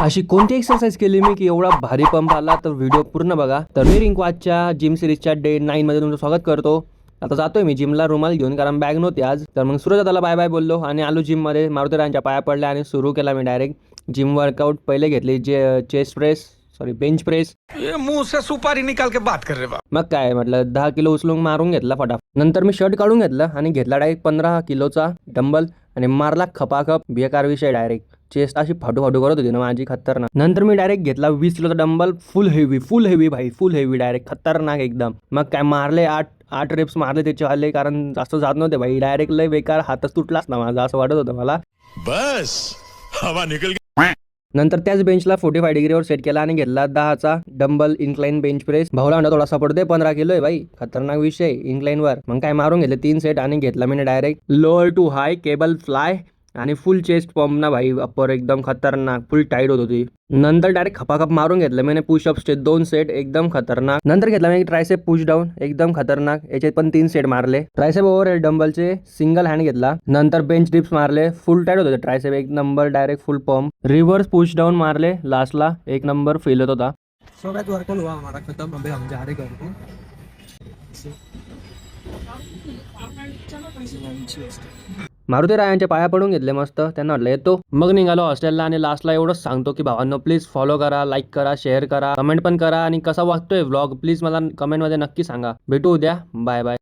अशी कोणती एक्सरसाइज केली मी की एवढा भारी पंप आला, तर व्हिडिओ पूर्ण बघा. तर मी रिंकू आजच्या जिम सिरीजच्या डे 9 मध्ये तुमचं स्वागत करतो. आता जातोय मी जिमला रुमाल घेऊन, कारण बॅग नव्हती आज. तर मग सूरज दादाला बाय बाय बोललो आणि आलो जिममध्ये. मारुतीरायांच्या पाया पडल्या आणि सुरू केला मी डायरेक्ट जिम वर्कआउट. पहिले घेतली chest press, sorry bench press. ये मुंह से सुपारी निकाल के बात कर रहे बा. मग काय म्हटलं 10 किलो उचलून मारून घेतला फटाफट. नंतर मी शर्ट काढून घेतलं आणि घेतला डायरेक्ट 15 किलोचा डंबल आणि मारला खपाखप. बेकार विषय डायरेक्ट. चेस्ट अशी फाटू फाटू करत होती ना माझी, खतरनाक. नंतर मी डायरेक्ट घेतला 20 किलोचा डंबल, फुल हेवी भाई, फुल हेवी डायरेक्ट खतरनाक एकदम. मग काय मारले 8 रेप्स मारले त्याचे आले, कारण जास्त जात नव्हते भाई. डायरेक्ट लय बेकार, हातच तुटलाच ना माझा, असं वाटत होतं मला. बस हवा निकल. नंतर त्याच बेंचला 45 डिग्रीवर सेट केला आणि घेतला 10चा डंबल इन्क्लाइन बेंच प्रेस. भाऊला म्हणतो थोडा सपोर्ट दे, 15 किलो आहे भाई, खतरनाक विषय इन्क्लाइन वर. मग काय मारून घेतले 3 सेट आणि घेतला मी direct lower to high cable fly आणि फुल चेस्ट पंप ना भाई. अप्पर एकदम खतरनाक, फुल टाईट होत होती. नंतर डायरेक्ट खपाखप मारून घेतलं मैंने पुशअप्सचे 2 सेट एकदम खतरनाक. नंतर घेतला मी ट्रायसेप पुश डाऊन एकदम खतरनाक, याचे पण 3 सेट मारले. ट्रायसेप ओव्हरहेड डंबलचे सिंगल हँड घेतला. नंतर बेंच डिप्स मारले, फुल टाईट होते ट्रायसेप एक नंबर, डायरेक्ट फुल पंप. रिव्हर्स पुश डाऊन मारले लास्टला, एक नंबर फील होत होता. सो गाइस वर्कआउट हुआ हमारा खत्म. अभी हम जा रहे घर को. मारुती रायांच्या पाया पडून घेतले मस्त. त्यांना म्हटलं येतो. मग निघालो हॉस्टेलला आणि लास्टला एवढंच सांगतो की भावांनो प्लीज फॉलो करा, लाईक करा, शेअर करा, कमेंट पण करा आणि कसा वाटतोय व्लॉग प्लीज मला कमेंटमध्ये नक्की सांगा. भेटू उद्या. Bye bye.